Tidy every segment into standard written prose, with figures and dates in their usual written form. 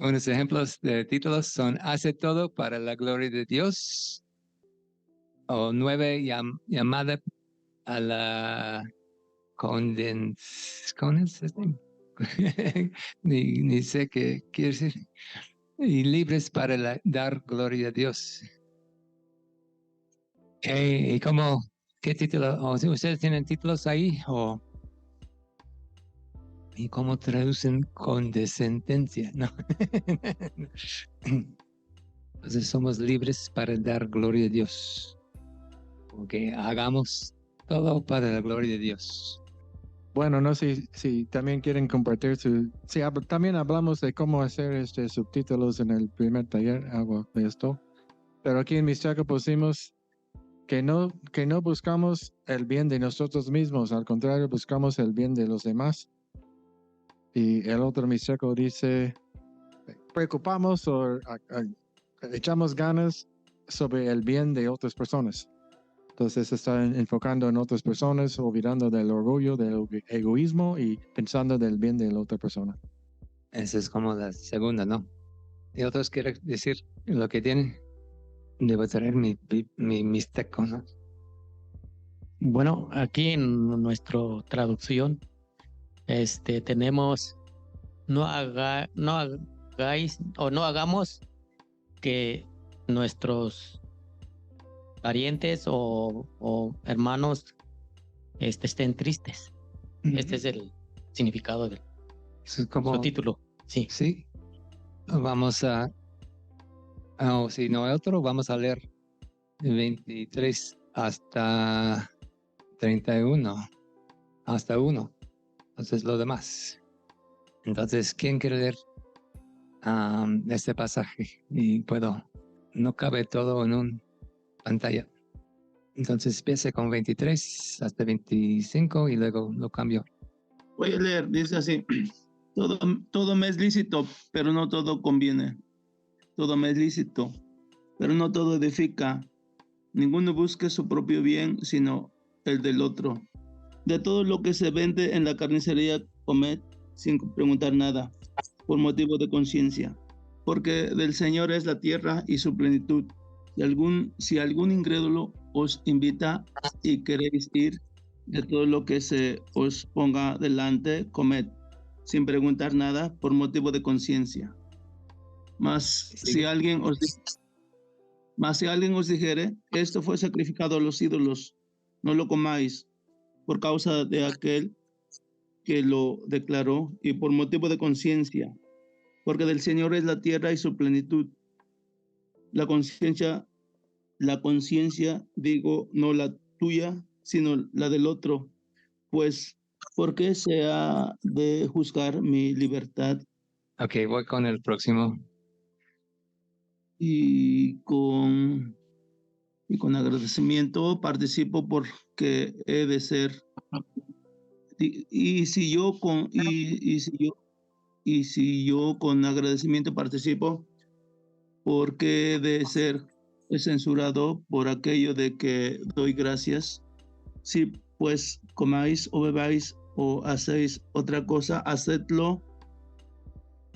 Unos ejemplos de títulos son Hace todo para la gloria de Dios, o 9, llamada a la condensación. ni sé qué quiere decir. Y libres para dar gloria a Dios. ¿Y qué título? ¿Ustedes tienen títulos ahí? ¿Y cómo traducen condescendencia? No. Entonces somos libres para dar gloria a Dios. Porque hagamos todo para la gloria de Dios. Bueno, no sé si también quieren compartir también hablamos de cómo hacer subtítulos en el primer taller, algo de esto. Pero aquí en Mixteco pusimos que no buscamos el bien de nosotros mismos, al contrario, buscamos el bien de los demás. Y el otro Mixteco dice, preocupamos o echamos ganas sobre el bien de otras personas. Entonces está enfocando en otras personas, olvidando del orgullo, del egoísmo y pensando del bien de la otra persona. Esa es como la segunda, ¿no? ¿Y otros quieren decir lo que tienen? Debo traer mi mixteco, ¿no? Bueno, aquí en nuestra traducción, tenemos no hagáis o no hagamos que nuestros parientes o hermanos estén tristes. Este es el significado del título. Sí. Sí. Vamos a... si no hay otro, vamos a leer 23 hasta 31. Hasta 1. Entonces lo demás. Entonces, ¿quién quiere leer este pasaje? Y no cabe todo en una pantalla. Entonces empiece con 23 hasta 25 y luego lo cambio. Voy a leer, dice así: todo me es lícito, pero no todo conviene. Todo me es lícito, pero no todo edifica. Ninguno busque su propio bien, sino el del otro. De todo lo que se vende en la carnicería, comed sin preguntar nada, por motivo de conciencia. Porque del Señor es la tierra y su plenitud. Si algún incrédulo os invita y queréis ir, de todo lo que se os ponga delante, comed, sin preguntar nada, por motivo de conciencia. Mas si alguien os dijere, esto fue sacrificado a los ídolos, no lo comáis, por causa de aquel que lo declaró, y por motivo de conciencia, porque del Señor es la tierra y su plenitud. La conciencia, digo, no la tuya, sino la del otro. Pues, ¿por qué se ha de juzgar mi libertad? Ok, voy con el próximo. Y con agradecimiento participo porque he de ser. Y si yo con agradecimiento participo, porque he de ser censurado por aquello de que doy gracias. Si pues comáis o bebáis o hacéis otra cosa, hacedlo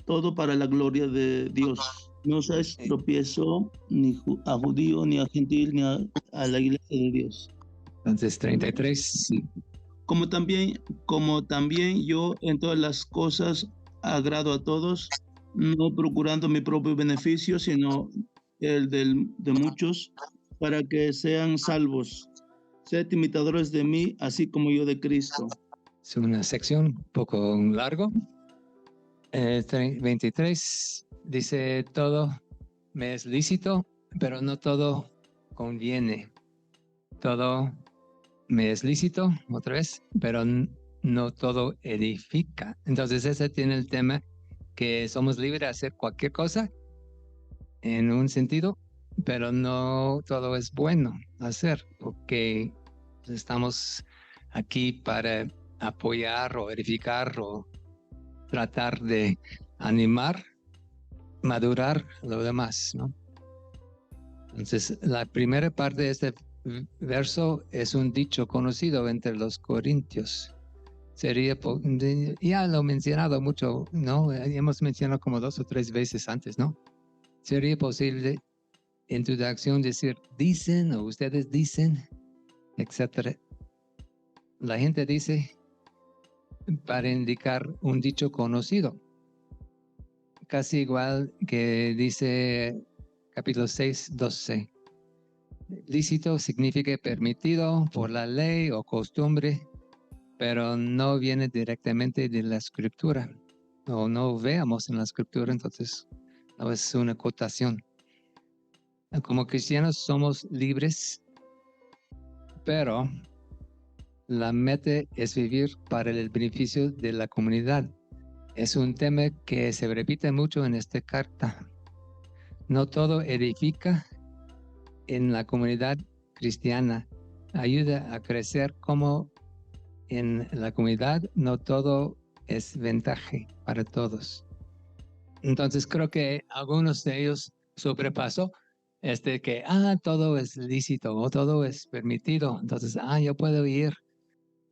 todo para la gloria de Dios. No seáis tropiezo ni a judío, ni a gentil, ni a la iglesia de Dios. Entonces 33. Como también yo en todas las cosas agrado a todos, no procurando mi propio beneficio, sino el de muchos, para que sean salvos. Sed imitadores de mí, así como yo de Cristo. Es una sección un poco largo. 23 dice: todo me es lícito, pero no todo conviene. Todo me es lícito, otra vez, pero no todo edifica. Entonces ese tiene el tema que somos libres de hacer cualquier cosa en un sentido, pero no todo es bueno hacer, porque estamos aquí para apoyar o edificar o tratar de animar, madurar lo demás, ¿no? Entonces, la primera parte de este verso es un dicho conocido entre los corintios. ya lo he mencionado mucho, ¿no? Hemos mencionado como 2 o 3 veces antes, ¿no? Sería posible en tu acción decir, dicen o ustedes dicen, etcétera. La gente dice para indicar un dicho conocido, casi igual que dice capítulo 6, 12. Lícito significa permitido por la ley o costumbre, pero no viene directamente de la escritura, o no veamos en la escritura, entonces no es una cotación. Como cristianos somos libres, pero la meta es vivir para el beneficio de la comunidad. Es un tema que se repite mucho en esta carta. No todo edifica en la comunidad cristiana, ayuda a crecer como en la comunidad, no todo es ventaja para todos. Entonces creo que algunos de ellos sobrepasó que todo es lícito o todo es permitido. Entonces, yo puedo ir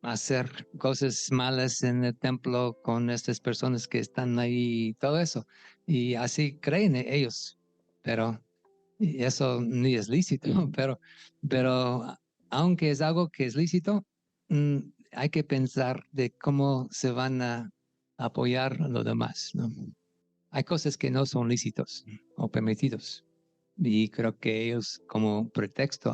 a hacer cosas malas en el templo con estas personas que están ahí y todo eso. Y así creen ellos. Pero y eso ni es lícito, pero aunque es algo que es lícito, hay que pensar de cómo se van a apoyar a los demás, ¿no? Hay cosas que no son lícitos o permitidos. Y creo que ellos como pretexto,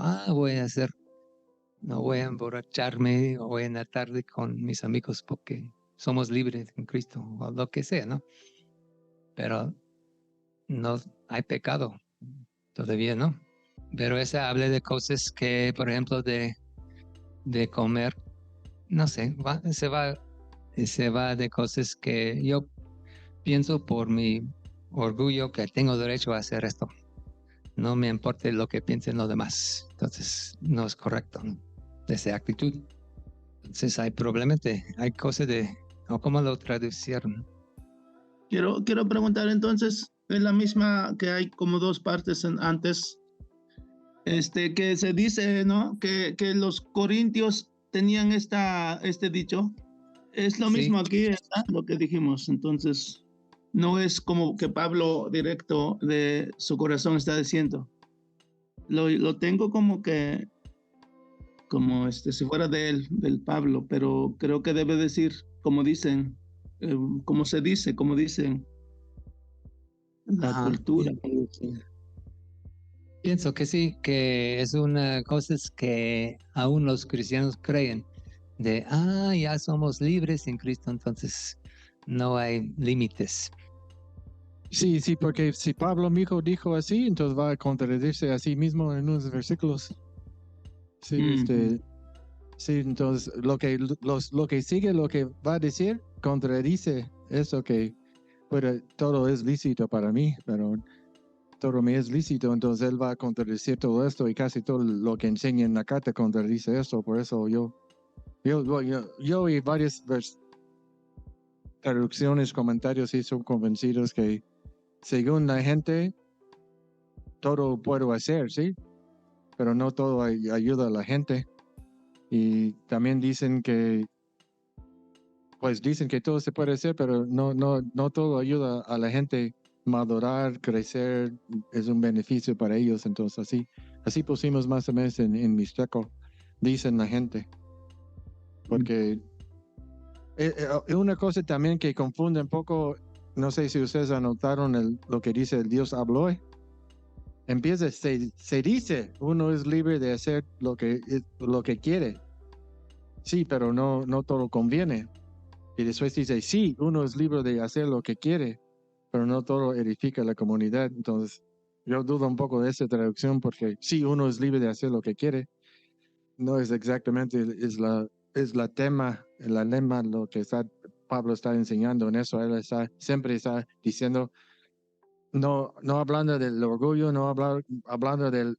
no voy a emborracharme o voy a la tarde con mis amigos porque somos libres en Cristo o lo que sea, ¿no? Pero no hay pecado todavía, ¿no? Pero esa habla de cosas que, por ejemplo, de comer, no sé, se va de cosas que yo pienso por mi orgullo que tengo derecho a hacer esto. No me importa lo que piensen los demás. Entonces, no es correcto, ¿no? Esa actitud. Entonces, hay cosas o cómo lo traducieron. Quiero preguntar entonces, es la misma que hay como dos partes antes, que se dice, ¿no? Que los corintios tenían este dicho. Es lo Sí. mismo aquí, ¿verdad? Lo que dijimos. Entonces, no es como que Pablo directo de su corazón está diciendo. Lo tengo como que, como si fuera de él, del Pablo, pero creo que debe decir, como dicen, como se dice, como dicen, la Ajá. cultura. Pienso que sí, que es una cosa que aún los cristianos creen de, ya somos libres en Cristo, entonces no hay límites. Sí, sí, porque si Pablo mismo dijo así, entonces va a contradecirse a sí mismo en unos versículos. Sí, sí, entonces lo que sigue, lo que va a decir, contradice eso que todo es lícito para mí, pero todo me es lícito, entonces él va a contradecir todo esto y casi todo lo que enseña en la carta contradice esto, por eso yo y varias traducciones, comentarios sí son convencidos que según la gente todo puedo hacer, sí, pero no todo ayuda a la gente. Y también dicen que todo se puede hacer, pero no todo ayuda a la gente madurar, crecer, es un beneficio para ellos. Entonces así pusimos más o menos en Mixteco, dicen la gente. Porque es una cosa también que confunde un poco, no sé si ustedes anotaron lo que dice el Dios habló. Empieza, se dice, uno es libre de hacer lo que quiere. Sí, pero no todo conviene. Y después dice, sí, uno es libre de hacer lo que quiere, pero no todo edifica la comunidad. Entonces, yo dudo un poco de esa traducción porque sí, uno es libre de hacer lo que quiere. No es exactamente, es la lema, lo que Pablo está enseñando en eso. Él siempre está diciendo, no hablando del orgullo, no hablando del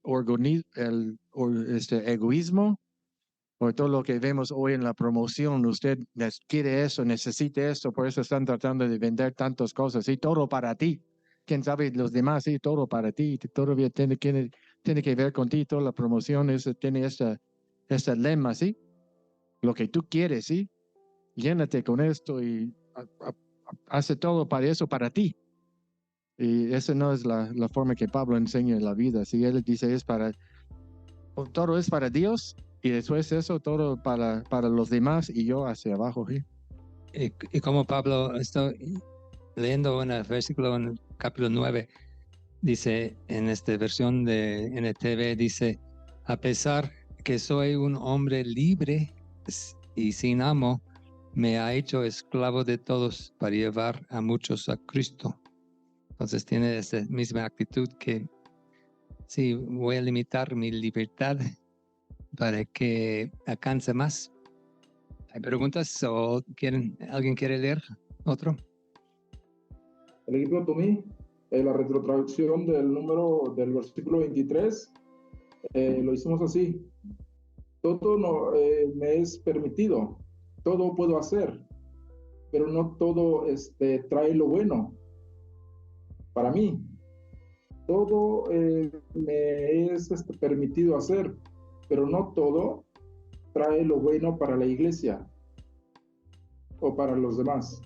egoísmo, por todo lo que vemos hoy en la promoción. Usted quiere eso, necesita esto, por eso están tratando de vender tantas cosas, y todo para ti. Quién sabe los demás, sí, todo para ti, todavía tiene que ver contigo, toda la promoción tiene esta lema, sí, lo que tú quieres, sí. llénate con esto y hace todo para eso, para ti. Y esa no es la forma que Pablo enseña en la vida. Si él dice todo es para Dios y después eso todo para los demás y yo hacia abajo. ¿Sí? Y como Pablo, estoy leyendo un versículo en el capítulo 9, dice en esta versión de NTV, dice, a pesar que soy un hombre libre y sin amo, me ha hecho esclavo de todos para llevar a muchos a Cristo. Entonces tiene esa misma actitud que sí, voy a limitar mi libertad para que alcance más. ¿Hay preguntas o alguien quiere leer otro? El equipo Tomí, la retrotraducción del versículo 23, lo hicimos así. Todo no, me es permitido, todo puedo hacer, pero no todo trae lo bueno para mí. Todo me es permitido hacer, pero no todo trae lo bueno para la iglesia o para los demás.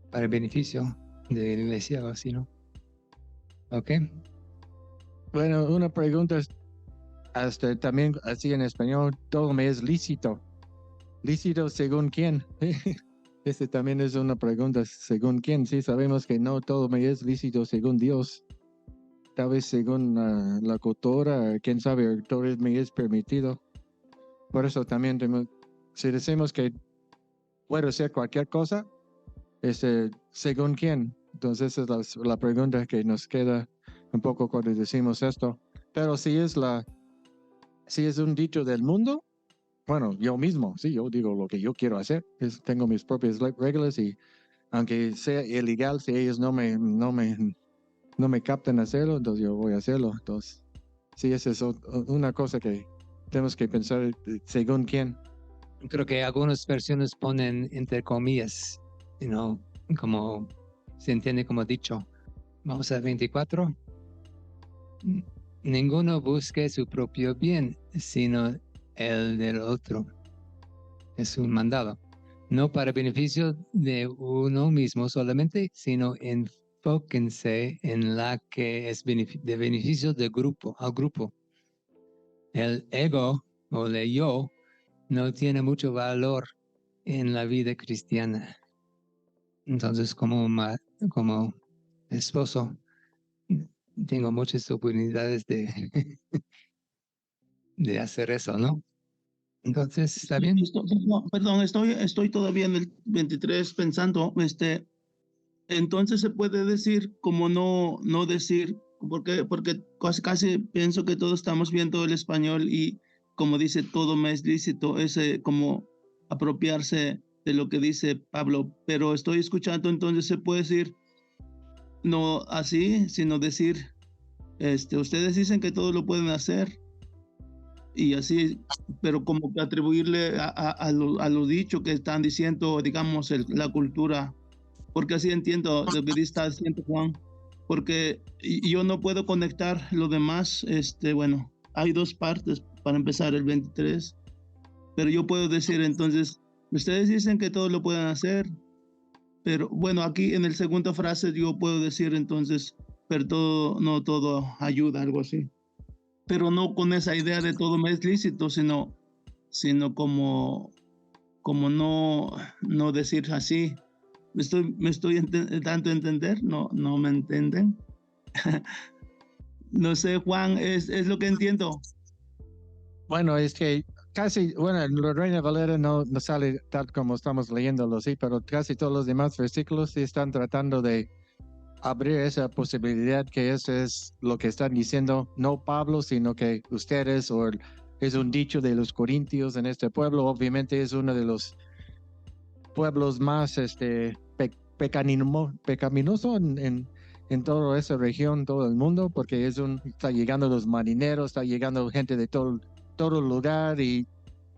Para el beneficio de la iglesia o así, ¿no? Ok. Bueno, una pregunta también así en español, todo me es lícito. ¿Lícito según quién? Este también es una pregunta, ¿según quién? Sí, sabemos que no todo me es lícito según Dios. Tal vez según la cultura, quién sabe, todo me es permitido. Por eso también, si decimos que puedo hacer cualquier cosa, ¿según quién? Entonces esa es la pregunta que nos queda un poco cuando decimos esto. Pero si es un dicho del mundo, bueno, yo mismo, sí, yo digo lo que yo quiero hacer. Tengo mis propias reglas y aunque sea ilegal, si ellos no me captan a hacerlo, entonces yo voy a hacerlo. Entonces, sí, esa es una cosa que tenemos que pensar según quién. Creo que algunas versiones ponen entre comillas, como se entiende como dicho. Vamos a 24. Ninguno busque su propio bien, sino el del otro. Es un mandado. No para beneficio de uno mismo solamente, sino enfóquense en la que es de beneficio al grupo. El ego o el yo no tiene mucho valor en la vida cristiana. Entonces, como esposo, tengo muchas oportunidades de hacer eso, ¿no? Entonces, ¿está bien? Perdón, estoy todavía en el 23 pensando, entonces se puede decir como no decir, porque casi pienso que todos estamos viendo el español y como dice todo me es lícito, como apropiarse de lo que dice Pablo, pero estoy escuchando, entonces se puede decir no así, sino decir, ustedes dicen que todo lo pueden hacer y así, pero como que atribuirle a lo dicho que están diciendo, digamos, la cultura, porque así entiendo lo que está diciendo Juan, porque yo no puedo conectar lo demás, bueno, hay dos partes para empezar el 23, pero yo puedo decir entonces, ustedes dicen que todo lo pueden hacer, pero bueno, aquí en el segunda frase yo puedo decir entonces, pero no todo ayuda, algo así. Pero no con esa idea de todo me es lícito, sino como no decir así. Me estoy dando a entender, no me entienden. No sé, Juan, es lo que entiendo. Bueno, es que la Reina Valera no sale tal como estamos leyéndolo, sí, pero casi todos los demás versículos sí están tratando de abrir esa posibilidad que eso es lo que están diciendo, no Pablo, sino que ustedes, o es un dicho de los corintios en este pueblo, obviamente es uno de los pueblos más pecaminoso en toda esa región, todo el mundo, porque está llegando los marineros, está llegando gente de todo lugar y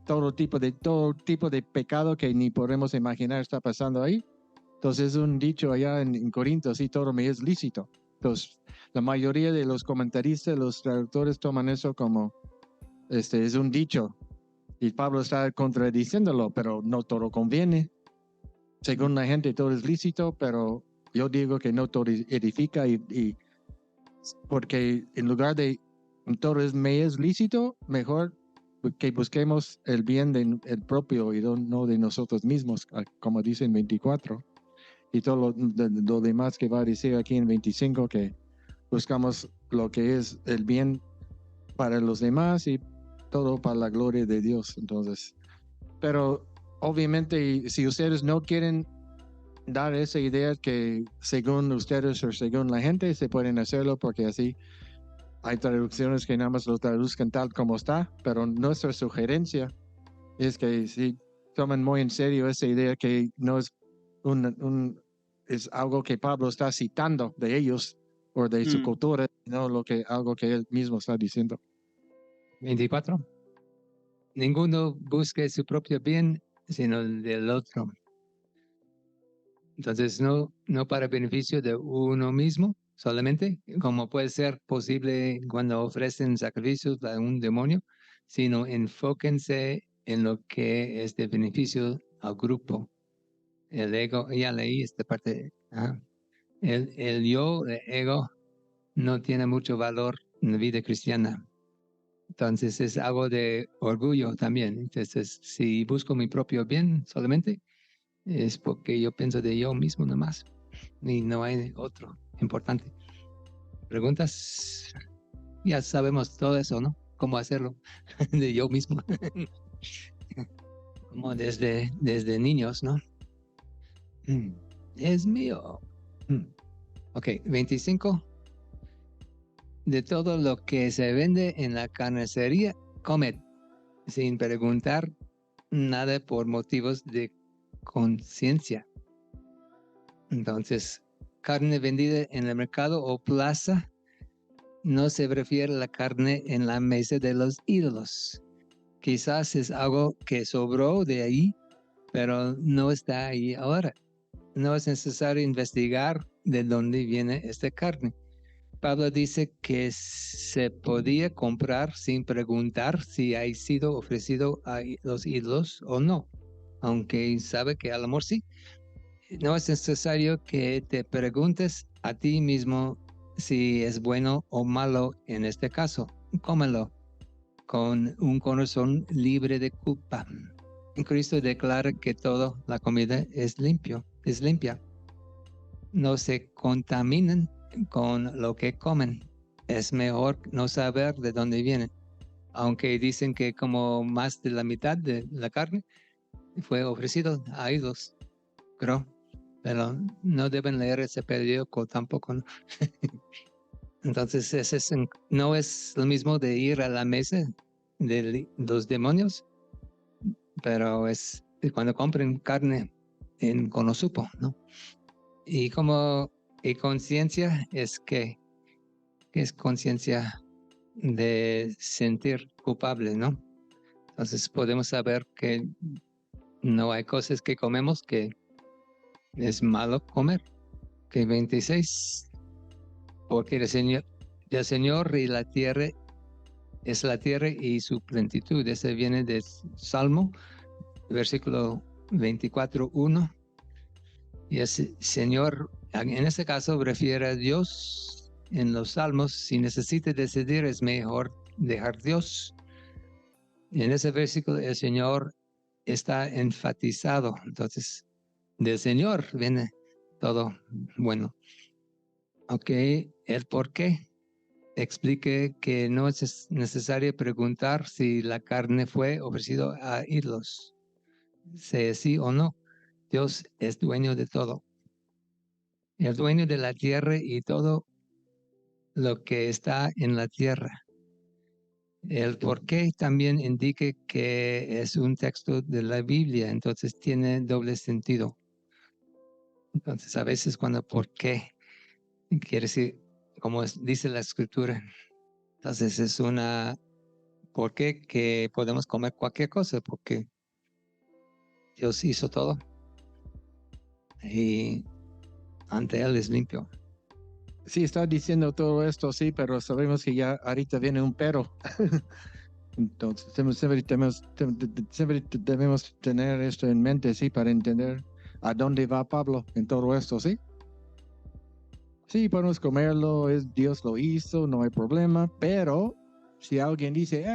todo tipo de pecado que ni podemos imaginar está pasando ahí. Entonces es un dicho allá en Corinto, sí, todo me es lícito. Entonces, la mayoría de los comentaristas, los traductores toman eso como, es un dicho. Y Pablo está contradiciéndolo, pero no todo conviene. Según la gente todo es lícito, pero yo digo que no todo edifica y porque en lugar de todo me es lícito, mejor que busquemos el bien del propio y no de nosotros mismos, como dice en 24. Y todo lo demás que va a decir aquí en 25, que buscamos lo que es el bien para los demás y todo para la gloria de Dios. Entonces, pero obviamente si ustedes no quieren dar esa idea que según ustedes o según la gente se pueden hacerlo, porque así hay traducciones que nada más lo traduzcan tal como está, pero nuestra sugerencia es que si tomen muy en serio esa idea que no es es algo que Pablo está citando de ellos o de su cultura, no algo que él mismo está diciendo. 24. Ninguno busque su propio bien, sino el del otro. Entonces, no para beneficio de uno mismo solamente, como puede ser posible cuando ofrecen sacrificios a un demonio, sino enfóquense en lo que es de beneficio al grupo. El ego, ya leí esta parte. El yo, el ego, no tiene mucho valor en la vida cristiana. Entonces es algo de orgullo también. Entonces, si busco mi propio bien solamente, es porque yo pienso de yo mismo nomás y no hay otro importante. ¿Preguntas? Ya sabemos todo eso, ¿no? ¿Cómo hacerlo de yo mismo? Como desde niños, ¿no? Es mío. Ok, 25. De todo lo que se vende en la carnicería, comed, sin preguntar nada por motivos de conciencia. Entonces, carne vendida en el mercado o plaza no se refiere a la carne en la mesa de los ídolos. Quizás es algo que sobró de ahí, pero no está ahí ahora. No es necesario investigar de dónde viene esta carne. Pablo dice que se podía comprar sin preguntar si ha sido ofrecido a los ídolos o no, aunque sabe que a lo mejor sí. No es necesario que te preguntes a ti mismo si es bueno o malo en este caso. Cómelo con un corazón libre de culpa. Cristo declara que toda la comida es limpia. No se contaminan con lo que comen. Es mejor no saber de dónde viene. Aunque dicen que como más de la mitad de la carne fue ofrecido a ídolos, creo. Pero no deben leer ese periódico tampoco, ¿no? Entonces, no es lo mismo de ir a la mesa de los demonios, pero es cuando compren carne en Konosupo, ¿no? Y conciencia es que es conciencia de sentir culpable, ¿no? Entonces podemos saber que no hay cosas que comemos que es malo comer. Que 26, porque el Señor y la tierra es la tierra y su plenitud. Ese viene de Salmo, versículo 24:1. Y ese Señor, en este caso, refiere a Dios en los Salmos. Si necesita decidir, es mejor dejar Dios. En ese versículo, el Señor está enfatizado. Entonces, del Señor viene todo bueno. Ok, el por qué. Explique que no es necesario preguntar si la carne fue ofrecido a ídolos, sea sí o no. Dios es dueño de todo. El dueño de la tierra y todo lo que está en la tierra. El por qué también indica que es un texto de la Biblia, entonces tiene doble sentido. Entonces a veces cuando por qué quiere decir, como dice la escritura, entonces es una por qué que podemos comer cualquier cosa, porque Dios hizo todo y ante Él es limpio. Sí, está diciendo todo esto, sí, pero sabemos que ya ahorita viene un pero. Entonces, siempre debemos tener esto en mente, sí, para entender a dónde va Pablo en todo esto, ¿sí? Sí, podemos comerlo, Dios lo hizo, no hay problema, pero si alguien dice,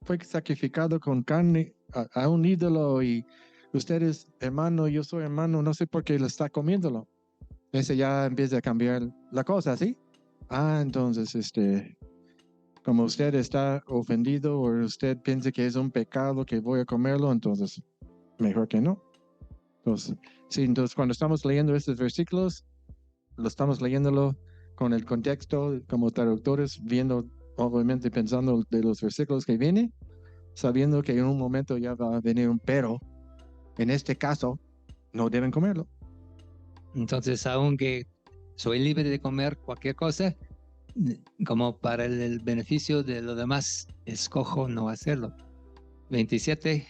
fue sacrificado con carne a un ídolo y usted es hermano, yo soy hermano, no sé por qué lo está comiéndolo. Ese ya empieza a cambiar la cosa, ¿sí? Entonces, como usted está ofendido o usted piensa que es un pecado que voy a comerlo, entonces mejor que no. Entonces, sí, entonces cuando estamos leyendo estos versículos, lo estamos leyéndolo con el contexto como traductores, viendo, obviamente pensando de los versículos que viene, sabiendo que en un momento ya va a venir un pero. En este caso, no deben comerlo. Entonces, aunque soy libre de comer cualquier cosa, como para el beneficio de los demás, escojo no hacerlo. 27.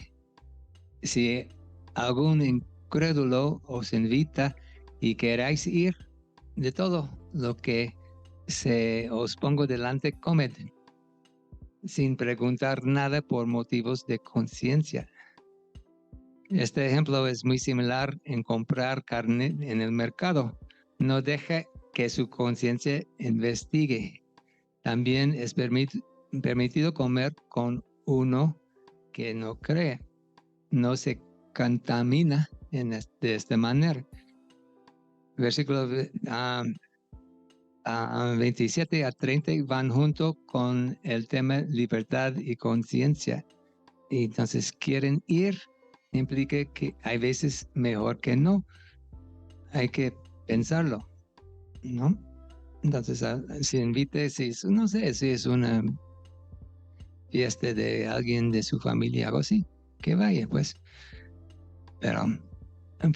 Si algún incrédulo os invita y queráis ir, de todo lo que se os pongo delante, comed, sin preguntar nada por motivos de conciencia. Este ejemplo es muy similar en comprar carne en el mercado. No deje que su conciencia investigue. También es permitido comer con uno que no cree. No se contamina de esta manera. Versículos 27 a 30 van junto con el tema libertad y conciencia. Y entonces quieren ir, implica que hay veces mejor que no. Hay que pensarlo, ¿no? Entonces, si invite, no sé, si es una fiesta de alguien de su familia, algo así, que vaya, pues. Pero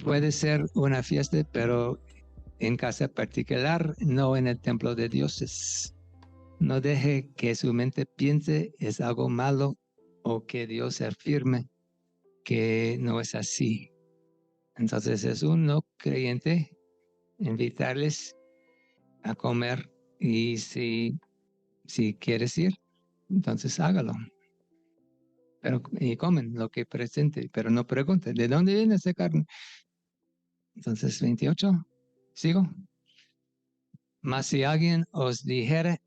puede ser una fiesta, pero en casa particular, no en el templo de dioses. No deje que su mente piense es algo malo o que Dios afirme que no es así. Entonces es un no creyente invitarles a comer y si quieres ir, entonces hágalo. Y comen lo que presente, pero no pregunten, ¿de dónde viene esa carne? Entonces 28, sigo. Mas si alguien os dijere,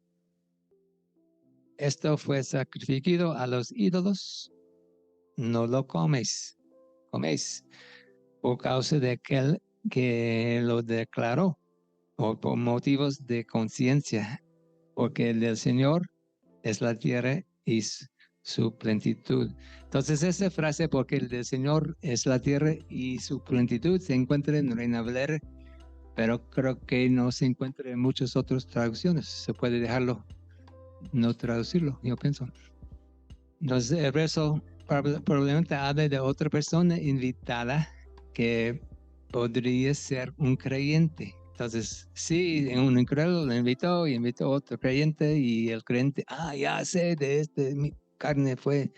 esto fue sacrificado a los ídolos, no lo coméis, por causa de aquel que lo declaró, o por motivos de conciencia, porque el del Señor es la tierra y su plenitud. Entonces esa frase, porque el del Señor es la tierra y su plenitud, se encuentra en Reina Valera, pero creo que no se encuentra en muchas otras traducciones. Se puede dejarlo, no traducirlo, yo pienso. Entonces el verso probablemente habla de otra persona invitada que podría ser un creyente. Entonces, sí, un incrédulo le invitó y invitó a otro creyente y el creyente, ya sé, mi carne fue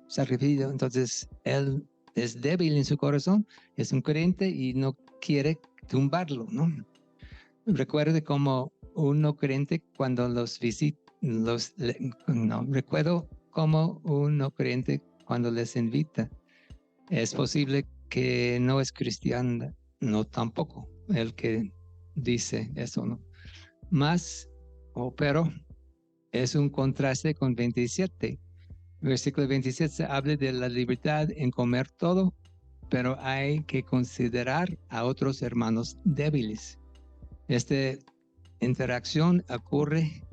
sacrificado. Entonces, él es débil en su corazón, es un creyente y no quiere tumbarlo, ¿no? Recuerde como un no creyente cuando los visita, recuerdo como un no creyente cuando les invita. Es posible que no es cristiano, no tampoco, el que dice eso, ¿no? Pero es un contraste con 27. Versículo 27 se habla de la libertad en comer todo, pero hay que considerar a otros hermanos débiles. Esta interacción ocurre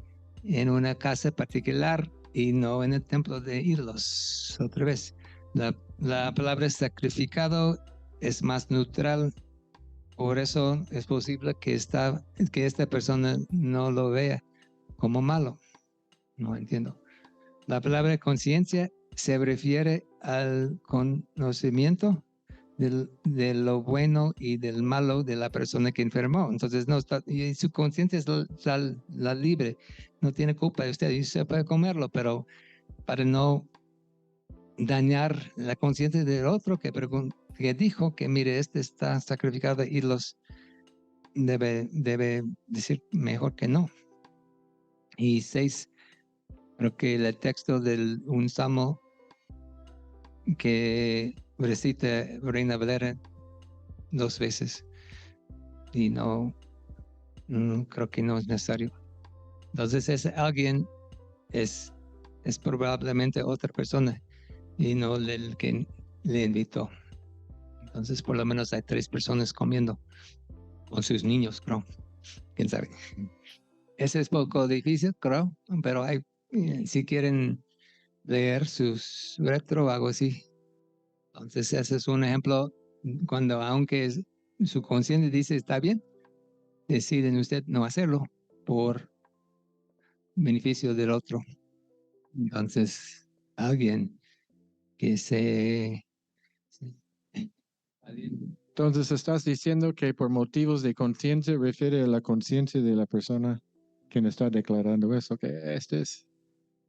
en una casa particular y no en el templo de ídolos. Otra vez, la palabra sacrificado es más neutral, por eso es posible que esta persona no lo vea como malo. No entiendo. La palabra conciencia se refiere al conocimiento de lo bueno y del malo de la persona que enfermó. Entonces, no está, y su conciencia es la libre, no tiene culpa de usted, y usted puede comerlo, pero para no dañar la conciencia del otro que dijo que, mire, este está sacrificado y los debe decir mejor que no. Y 6, Creo que el texto de un salmo que recita Reina Valera 2 veces y no, creo que no es necesario. Entonces ese alguien es probablemente otra persona y no el que le invitó. Entonces por lo menos hay 3 personas comiendo con sus niños, creo. ¿Quién sabe? Ese es poco difícil, creo, pero hay, si quieren leer sus retro o algo así. Entonces ese es un ejemplo cuando aunque su conciencia dice está bien, deciden usted no hacerlo por beneficio del otro. Entonces alguien que Entonces estás diciendo que por motivos de conciencia refiere a la conciencia de la persona quien está declarando eso, que este es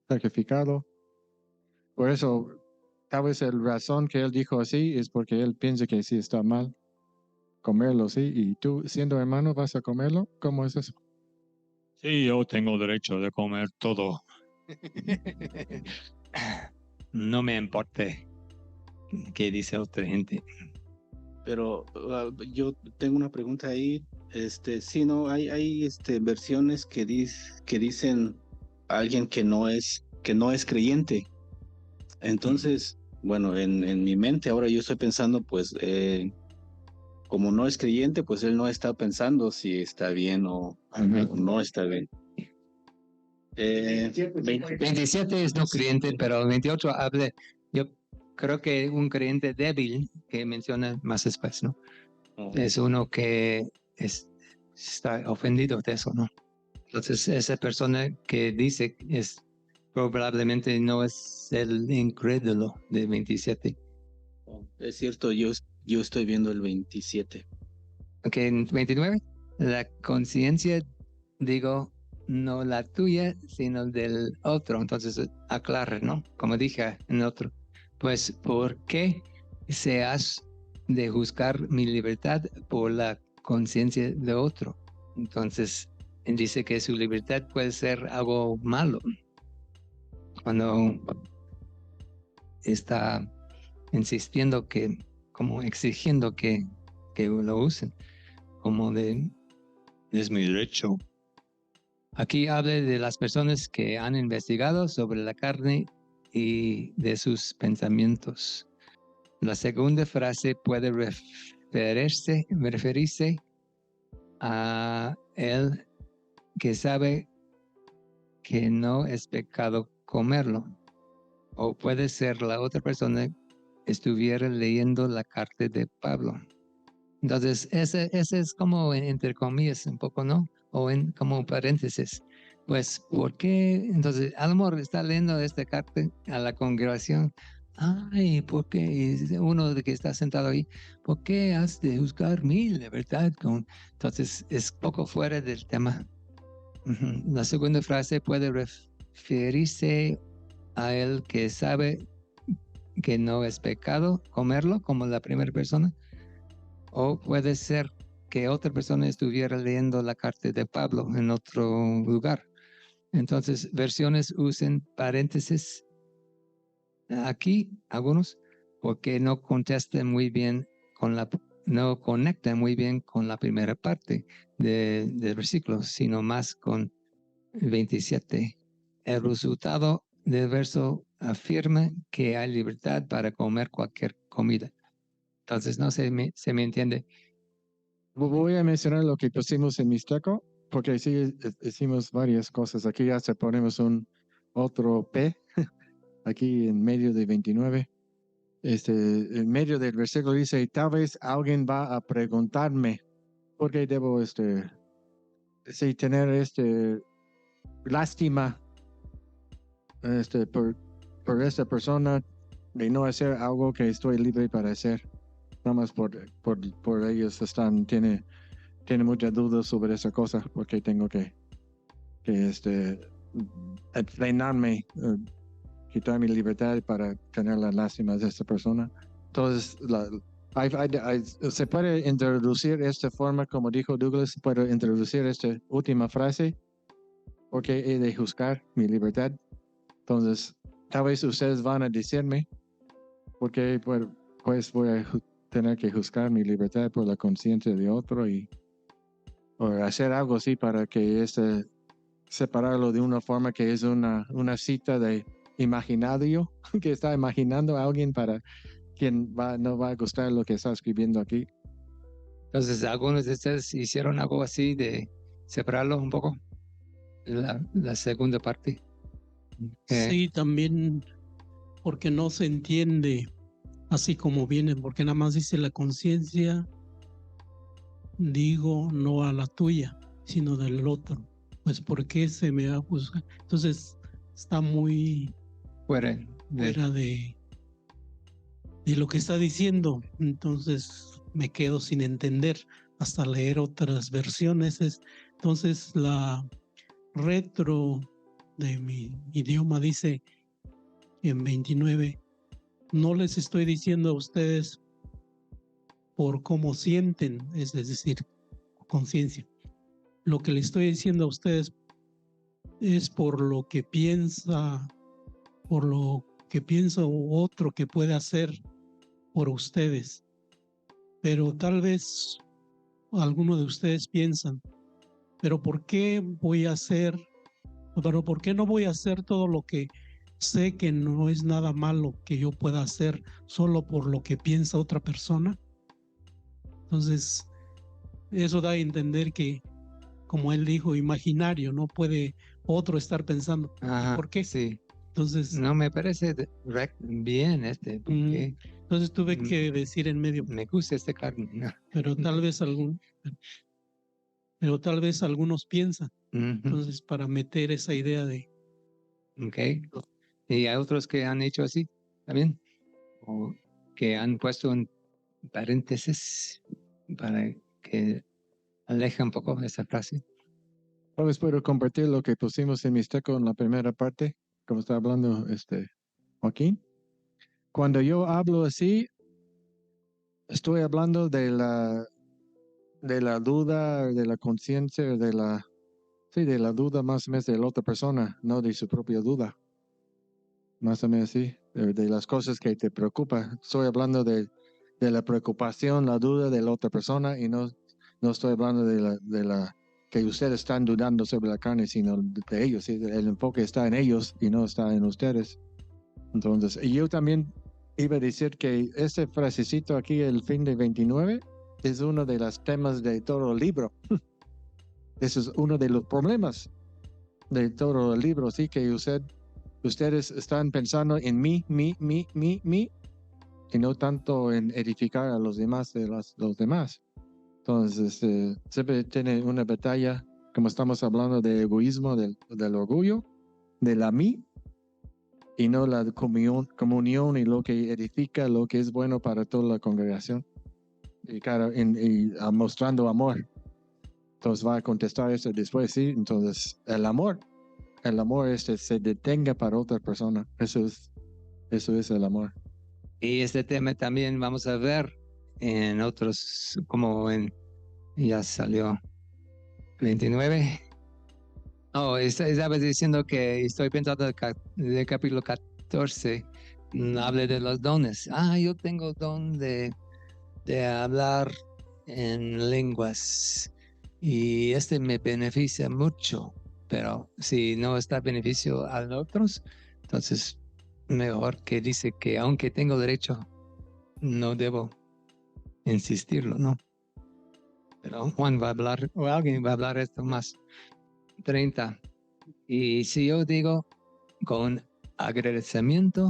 sacrificado. Por eso, tal vez la razón que él dijo así es porque él piensa que sí está mal comerlo, ¿sí? Y tú, siendo hermano, ¿vas a comerlo? ¿Cómo es eso? Sí, yo tengo derecho de comer todo. No me importa qué dice otra gente. Pero yo tengo una pregunta ahí. Sí, no, hay versiones que dicen a alguien que no es creyente. Entonces, bueno, en mi mente ahora yo estoy pensando, pues, como no es creyente, pues él no está pensando si está bien o no está bien. 27 es no creyente, pero 28 habla, yo creo que un creyente débil que menciona más después, ¿no? Es uno que está ofendido de eso, ¿no? Entonces esa persona que dice es probablemente no es el incrédulo de 27. Es cierto, yo estoy viendo el 27. Ok, en 29, la conciencia, digo, no la tuya, sino del otro. Entonces, aclara, ¿no? Como dije en otro, pues, ¿por qué se has de juzgar mi libertad por la conciencia de otro? Entonces, dice que su libertad puede ser algo malo. Cuando está insistiendo que, como exigiendo que lo usen, como de es mi derecho. Aquí habla de las personas que han investigado sobre la carne y de sus pensamientos. La segunda frase puede referirse a él que sabe que no es pecado comerlo. O puede ser la otra persona estuviera leyendo la carta de Pablo. Entonces, ese es como entre comillas un poco, ¿no? O como paréntesis. Pues, ¿por qué? Entonces, a lo mejor está leyendo esta carta a la congregación. Ay, ¿por qué? Y uno de que está sentado ahí, ¿por qué has de juzgar mi libertad? Entonces, es poco fuera del tema. La segunda frase puede referirse a él que sabe que no es pecado comerlo, como la primera persona. O puede ser que otra persona estuviera leyendo la carta de Pablo en otro lugar. Entonces, versiones usen paréntesis aquí, algunos, porque no contestan muy bien no conectan muy bien con la primera parte del versículo, sino más con 27. El resultado del verso afirma que hay libertad para comer cualquier comida. Entonces, no se me entiende. Voy a mencionar lo que pusimos en Mixteco, porque sí hicimos varias cosas. Aquí ya se ponemos un otro P, aquí en medio de 29. En medio del versículo dice, tal vez alguien va a preguntarme por qué debo tener lástima por esta persona de no hacer algo que estoy libre para hacer. Nada más por ellos tiene muchas dudas sobre esa cosa, porque tengo que frenarme, quitar mi libertad para tener la lástima de esta persona. Entonces, se puede introducir esta forma, como dijo Douglas, puede introducir esta última frase, porque he de juzgar mi libertad. Entonces, tal vez ustedes van a decirme, porque pues voy a tener que juzgar mi libertad por la conciencia de otro o hacer algo así para que separarlo de una forma que es una cita de imaginario, que está imaginando a alguien para quien no va a gustar lo que está escribiendo aquí. Entonces, algunos de ustedes hicieron algo así de separarlo un poco, la segunda parte. Sí, también porque no se entiende así como viene, porque nada más dice la conciencia, digo no a la tuya, sino del otro. Pues ¿por qué se me va a juzgar? Entonces está muy Fuera fuera de lo que está diciendo. Entonces me quedo sin entender hasta leer otras versiones. Entonces la retro de mi idioma dice en 29, no les estoy diciendo a ustedes por cómo sienten, es decir, conciencia. Lo que le estoy diciendo a ustedes es por lo que piensa otro que puede hacer por ustedes. Pero tal vez alguno de ustedes piensan, pero ¿por qué no voy a hacer todo lo que sé que no es nada malo que yo pueda hacer solo por lo que piensa otra persona? Entonces, eso da a entender que, como él dijo, imaginario, no puede otro estar pensando. Ajá, ¿Por qué? Sí. Entonces, No me parece bien porque entonces tuve que decir en medio, me gusta este carne. ¿no? pero tal vez algunos piensan. Ujú, Entonces, para meter esa idea de, Ok. Y hay otros que han hecho así también, o que han puesto un paréntesis para que aleje un poco esa frase. Tal vez puedo compartir lo que pusimos en Mixteco en la primera parte, como está hablando Joaquín. Cuando yo hablo así, estoy hablando de la duda, de la conciencia, de la duda más o menos de la otra persona, no de su propia duda. Más o menos así, de las cosas que te preocupan. Estoy hablando de la preocupación, la duda de la otra persona y no estoy hablando de la que ustedes están dudando sobre la carne, sino de ellos. ¿Sí? El enfoque está en ellos y no está en ustedes. Entonces, y yo también iba a decir que ese frasecito aquí, el fin de 29, es uno de los temas de todo el libro. Ese es uno de los problemas de todo el libro, sí, que ustedes están pensando en mí, y no tanto en edificar a los demás de los demás. Entonces, siempre tiene una batalla, como estamos hablando de egoísmo, del orgullo, de la mí, y no la comunión y lo que edifica, lo que es bueno para toda la congregación, y mostrando amor. Entonces va a contestar eso después, sí. Entonces, el amor se detenga para otra persona. Eso es el amor. Y este tema también vamos a ver en otros, ya salió 29. Estaba diciendo que estoy pensando del capítulo 14, hable de los dones. Yo tengo don de hablar en lenguas y me beneficia mucho, pero si no está beneficio a los otros, entonces mejor que dice que aunque tengo derecho, no debo insistirlo, ¿no? Pero Juan va a hablar, o alguien va a hablar esto más. 30. Y si yo digo con agradecimiento,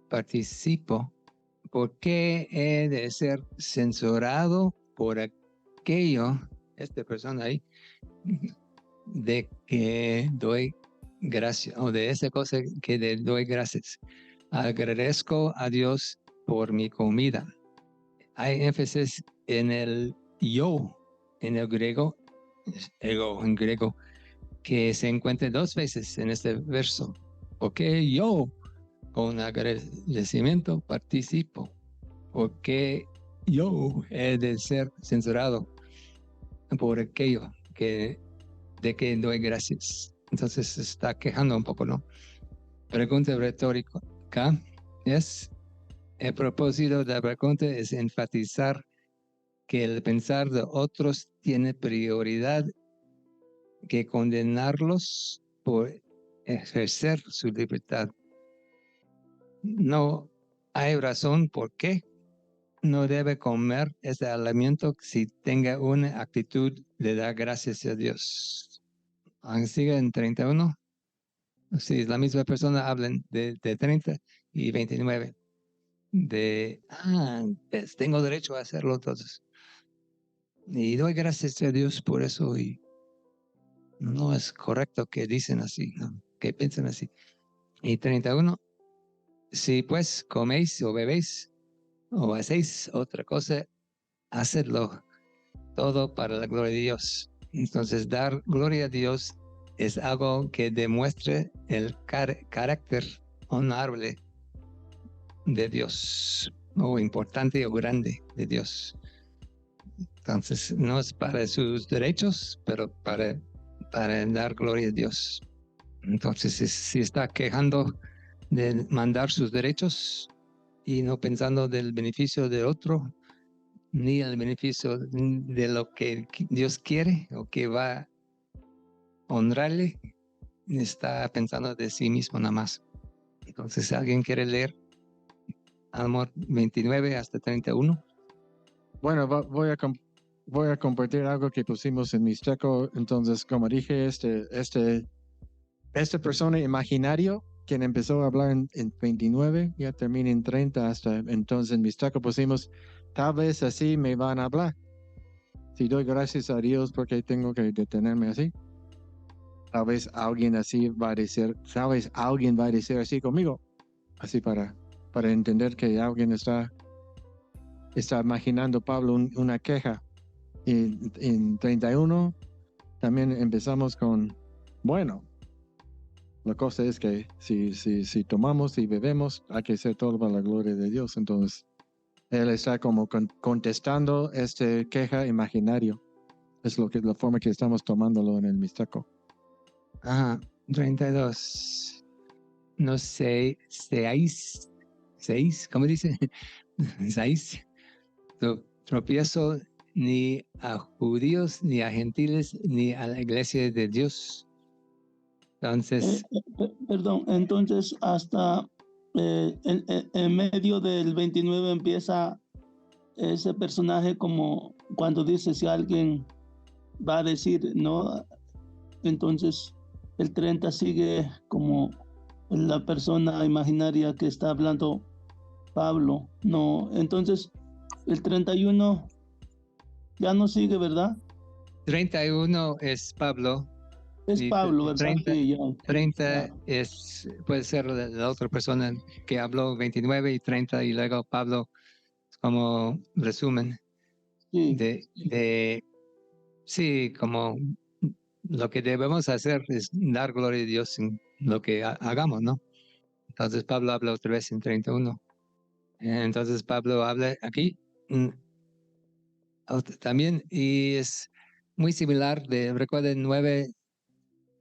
participo, ¿por qué he de ser censurado por aquello, esta persona ahí, de que doy gracias, o de esa cosa que le doy gracias? Agradezco a Dios por mi comida. Hay énfasis en el yo, en el griego, ego en griego, que se encuentra 2 veces en este verso. Porque yo, con agradecimiento, participo. Porque yo he de ser censurado por aquello de que doy gracias. Entonces se está quejando un poco, ¿no? pregunta retórica es, el propósito de la pregunta es enfatizar que el pensar de otros tiene prioridad que condenarlos por ejercer su libertad. No hay razón por qué no debe comer ese alimento si tenga una actitud de dar gracias a Dios. Sigue en 31. Si es la misma persona, hablen de 30 y 29. Pues tengo derecho a hacerlo entonces. Y doy gracias a Dios por eso y no es correcto que dicen así, ¿no? Que piensen así. Y 31, si pues coméis o bebéis o hacéis otra cosa, hacedlo todo para la gloria de Dios. Entonces, dar gloria a Dios es algo que demuestre el carácter honorable de Dios, o importante o grande de Dios. Entonces, no es para sus derechos, pero para dar gloria a Dios. Entonces, si está quejando de mandar sus derechos y no pensando del beneficio de otro, ni el beneficio de lo que Dios quiere o que va a honrarle, está pensando de sí mismo nada más. Entonces, si alguien quiere leer Salmo 29 hasta 31. Bueno, voy a compartir algo que pusimos en Mixteco. Entonces, como dije, esta persona imaginario, quien empezó a hablar en 29, ya termina en 30 hasta entonces en Mixteco pusimos, tal vez así me van a hablar. Si doy gracias a Dios porque tengo que detenerme así. Tal vez alguien así va a decir, tal vez alguien va a decir así conmigo. Así para entender que alguien está imaginando Pablo una queja. Y en 31 también empezamos con, bueno, la cosa es que si tomamos y bebemos, hay que hacer todo para la gloria de Dios. Entonces, él está como contestando queja imaginario. Es la forma que estamos tomándolo en el Mixteco. 32. No sé, seáis, ¿cómo dice? Seáis tropiezo ni a judíos, ni a gentiles, ni a la iglesia de Dios. Entonces, Perdón, entonces hasta en medio del 29 empieza ese personaje como cuando dice si alguien va a decir, ¿no? Entonces el 30 sigue como la persona imaginaria que está hablando Pablo, ¿no? Entonces el 31 ya no sigue, ¿verdad? 31 es Pablo. Es y Pablo, ¿verdad? 30, Sí, ya. 30 Ya. puede ser la otra persona que habló 29 y 30 y luego Pablo como resumen Sí. sí, como lo que debemos hacer es dar gloria a Dios en lo que hagamos, ¿no? Entonces Pablo habla otra vez en 31. Entonces Pablo habla aquí también y es muy similar. Recuerden 19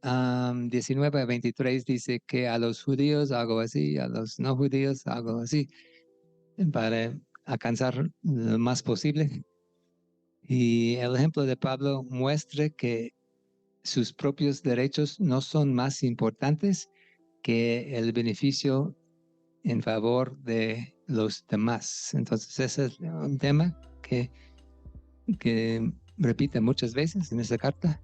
a 23 dice que a los judíos hago así, a los no judíos hago así, para alcanzar lo más posible. Y el ejemplo de Pablo muestra que sus propios derechos no son más importantes que el beneficio en favor de los demás. Entonces ese es un tema que repite muchas veces en esta carta.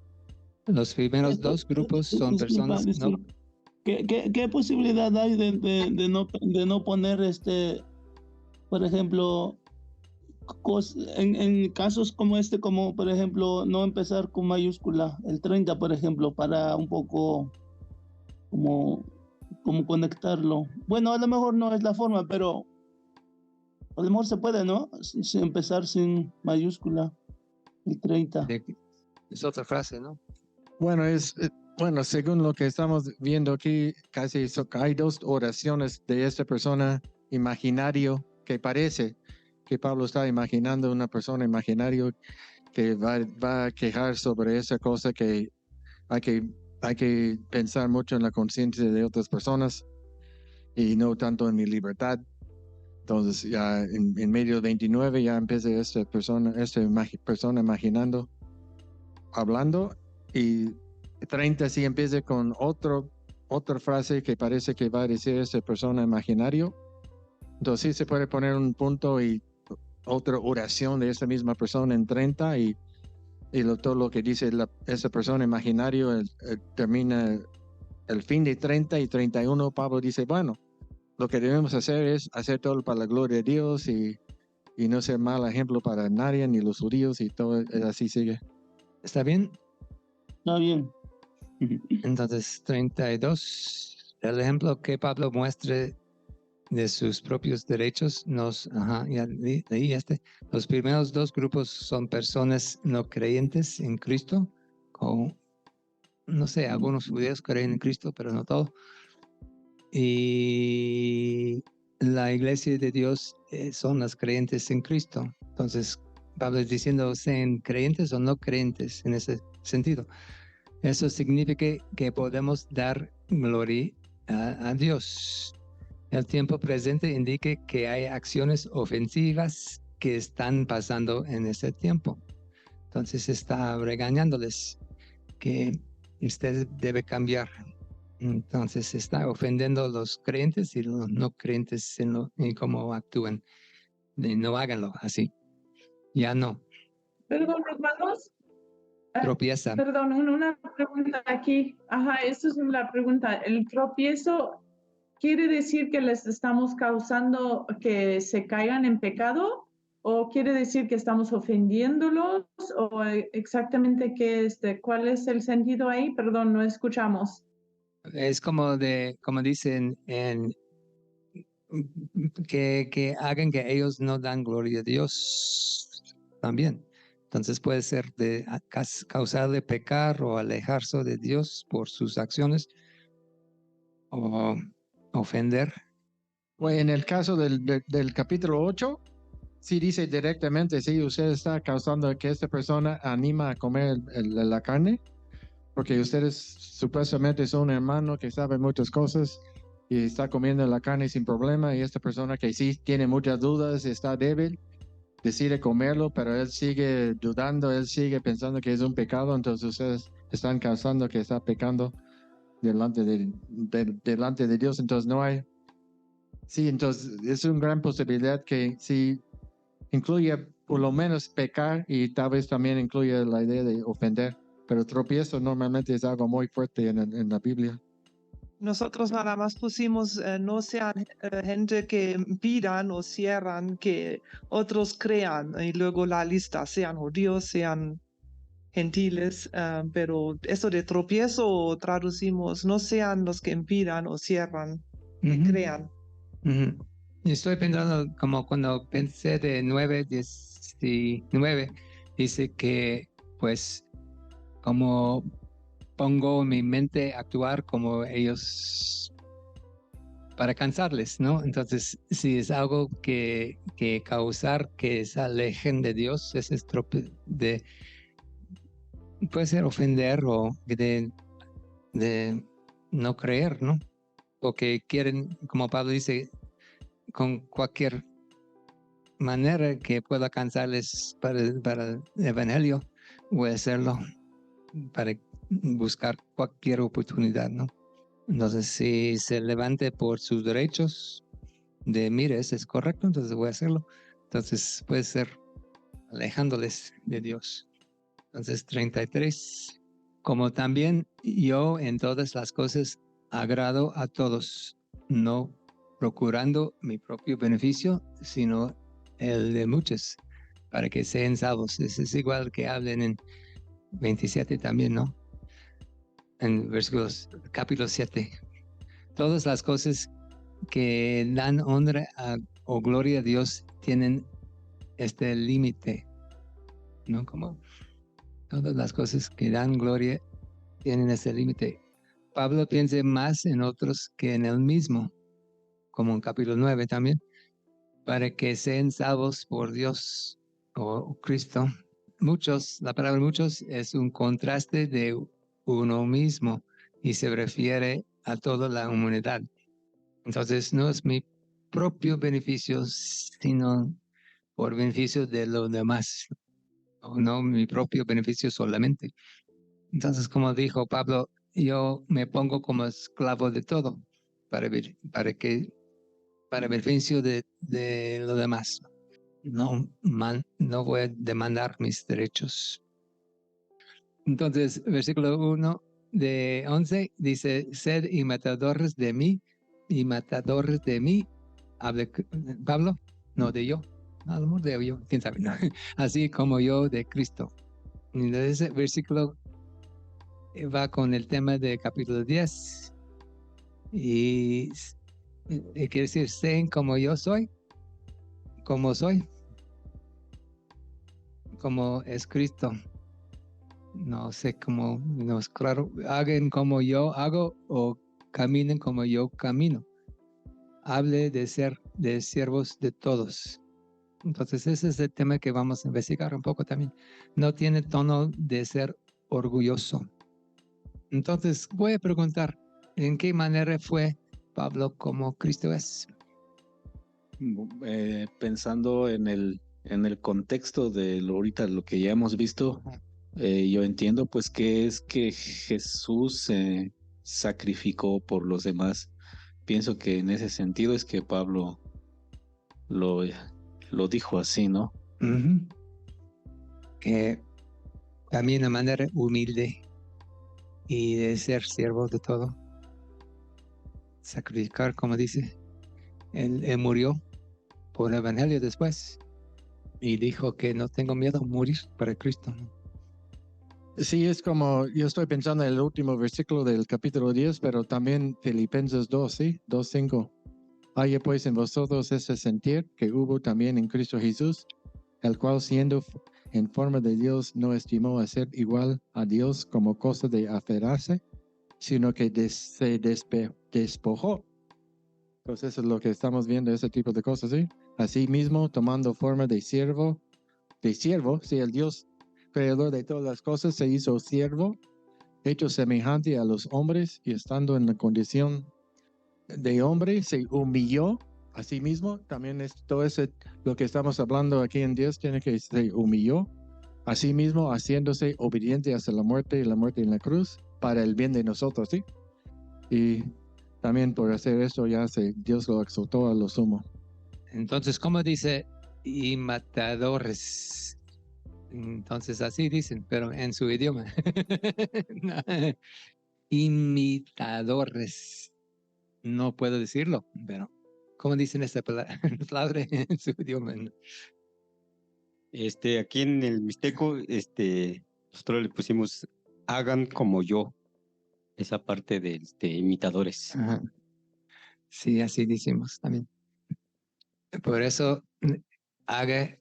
Los primeros dos grupos son personas no. ¿Qué posibilidad hay de no poner por ejemplo, en casos como como por ejemplo, no empezar con mayúscula, el 30, por ejemplo, para un poco como conectarlo? Bueno, a lo mejor no es la forma, pero a lo mejor se puede, ¿no? Empezar sin mayúscula, el 30. Es otra frase, ¿no? Bueno, bueno, según lo que estamos viendo aquí, casi hay dos oraciones de esta persona imaginario que parece que Pablo está imaginando una persona imaginario que va a quejar sobre esa cosa que hay que pensar mucho en la conciencia de otras personas. y no tanto en mi libertad. Entonces ya en medio 29 ya empieza esta persona imaginando, hablando, y 30 sí empieza con otra frase que parece que va a decir esta persona imaginario. Entonces sí se puede poner un punto y otra oración de esa misma persona en 30 y todo lo que dice esa persona imaginario termina el fin de 30 y 31. Pablo dice, bueno, lo que debemos hacer es hacer todo para la gloria de Dios y no ser mal ejemplo para nadie, ni los judíos, y todo así sigue. ¿Está bien? Está bien. Entonces, 32. El ejemplo que Pablo muestre de sus propios derechos ya leí Los primeros dos grupos son personas no creyentes en Cristo, no sé, algunos judíos creen en Cristo, pero no todos. Y la iglesia de Dios son las creyentes en Cristo. Entonces, Pablo es diciendo, sean creyentes o no creyentes en ese sentido. Eso significa que podemos dar gloria a Dios. El tiempo presente indica que hay acciones ofensivas que están pasando en ese tiempo. Entonces está regañándoles que usted debe cambiar. Entonces está ofendiendo a los creyentes y los no creyentes en cómo actúan. No háganlo así. Ya no. Perdón, hermanos. Tropieza. Perdón, una pregunta aquí. Ajá, esa es la pregunta. ¿El tropiezo quiere decir que les estamos causando que se caigan en pecado? ¿O quiere decir que estamos ofendiéndolos? ¿O exactamente cuál es el sentido ahí? Perdón, no escuchamos. Es como dicen que hagan que ellos no dan gloria a Dios también. Entonces puede ser de causarle pecar o alejarse de Dios por sus acciones o ofender. Bueno, en el caso del capítulo 8, sí dice directamente, sí, usted está causando que esta persona anima a comer la carne, porque ustedes supuestamente son hermanos que saben muchas cosas y está comiendo la carne sin problema, y esta persona que sí tiene muchas dudas, está débil, decide comerlo, pero él sigue dudando, él sigue pensando que es un pecado, entonces ustedes están causando que está pecando delante de Dios. Entonces no hay, sí, entonces es una gran posibilidad que sí incluye por lo menos pecar, y tal vez también incluye la idea de ofender, pero tropiezo normalmente es algo muy fuerte en la Biblia. Nosotros nada más pusimos, no sean gente que impidan o cierran que otros crean, y luego la lista, sean judíos, sean gentiles, pero eso de tropiezo traducimos, no sean los que impidan o cierran, que crean. Y estoy pensando, como cuando pensé de 9:19, dice que pues como pongo mi mente a actuar como ellos para cansarles, ¿no? Entonces, si es algo que causar que se alejen de Dios, ese es puede ser ofender o de no creer, ¿no? O que quieren, como Pablo dice, con cualquier manera que pueda cansarles para el evangelio, voy a hacerlo para buscar cualquier oportunidad, ¿no? Entonces, si se levante por sus derechos de, mire, ese es correcto, entonces voy a hacerlo. Entonces, puede ser alejándoles de Dios. Entonces, 33. Como también yo en todas las cosas agrado a todos, no procurando mi propio beneficio, sino el de muchos, para que sean salvos. Eso es igual que hablen en 27 también, ¿no? En capítulo 7. Todas las cosas que dan honra o gloria a Dios tienen este límite, ¿no? Como todas las cosas que dan gloria tienen ese límite. Pablo piensa más en otros que en él mismo, como en capítulo 9 también, para que sean salvos por Dios o Cristo. La palabra muchos es un contraste de uno mismo y se refiere a toda la humanidad. Entonces no es mi propio beneficio, sino por beneficio de los demás, no mi propio beneficio solamente. Entonces, como dijo Pablo, yo me pongo como esclavo de todo para beneficio de los demás. No voy a demandar mis derechos. Entonces, versículo 1 de 11 dice, sed imitadores de mí, hable Pablo, no de yo, a lo mejor de yo, quién sabe, no. Así como yo de Cristo. Entonces, ese versículo va con el tema de capítulo 10 y quiere decir, sean como yo soy, como soy, como es Cristo. No sé cómo, no es claro, hagan como yo hago o caminen como yo camino. Hable de ser de siervos de todos. Entonces ese es el tema que vamos a investigar un poco también. No tiene tono de ser orgulloso. Entonces voy a preguntar, ¿en qué manera fue Pablo como Cristo es? Pensando en el contexto de ahorita lo que ya hemos visto, yo entiendo pues que es que Jesús se sacrificó por los demás. Pienso que en ese sentido es que Pablo lo dijo así, ¿no? Que también de manera humilde y de ser siervo de todo. Sacrificar, como dice, él murió por el evangelio después y dijo que no tengo miedo a morir para Cristo. Sí, es como, yo estoy pensando en el último versículo del capítulo 10, pero también Filipenses 2, ¿sí? 2:5. Haya pues en vosotros ese sentir que hubo también en Cristo Jesús, el cual siendo en forma de Dios no estimó a ser igual a Dios como cosa de aferrarse, sino que se despojó. Entonces eso es lo que estamos viendo, ese tipo de cosas, ¿sí? Asimismo, tomando forma de siervo, sí, el Dios creador de todas las cosas se hizo siervo, hecho semejante a los hombres y estando en la condición de hombre se humilló a sí mismo. También es todo ese, lo que estamos hablando aquí en Dios, tiene que se humilló a sí mismo, haciéndose obediente hasta la muerte y la muerte en la cruz para el bien de nosotros, ¿sí? Y también por hacer eso Dios lo exaltó a lo sumo. Entonces, ¿cómo dice imitadores? Entonces así dicen, pero en su idioma. No. Imitadores. No puedo decirlo, pero ¿cómo dicen esta palabra en su idioma? Aquí en el Mixteco, nosotros le pusimos hagan como yo, esa parte de imitadores. Ajá. Sí, así decimos también. Por eso haga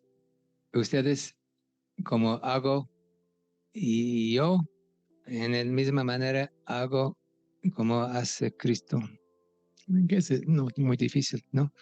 ustedes como hago y yo en la misma manera hago como hace Cristo. Que es muy difícil, ¿no?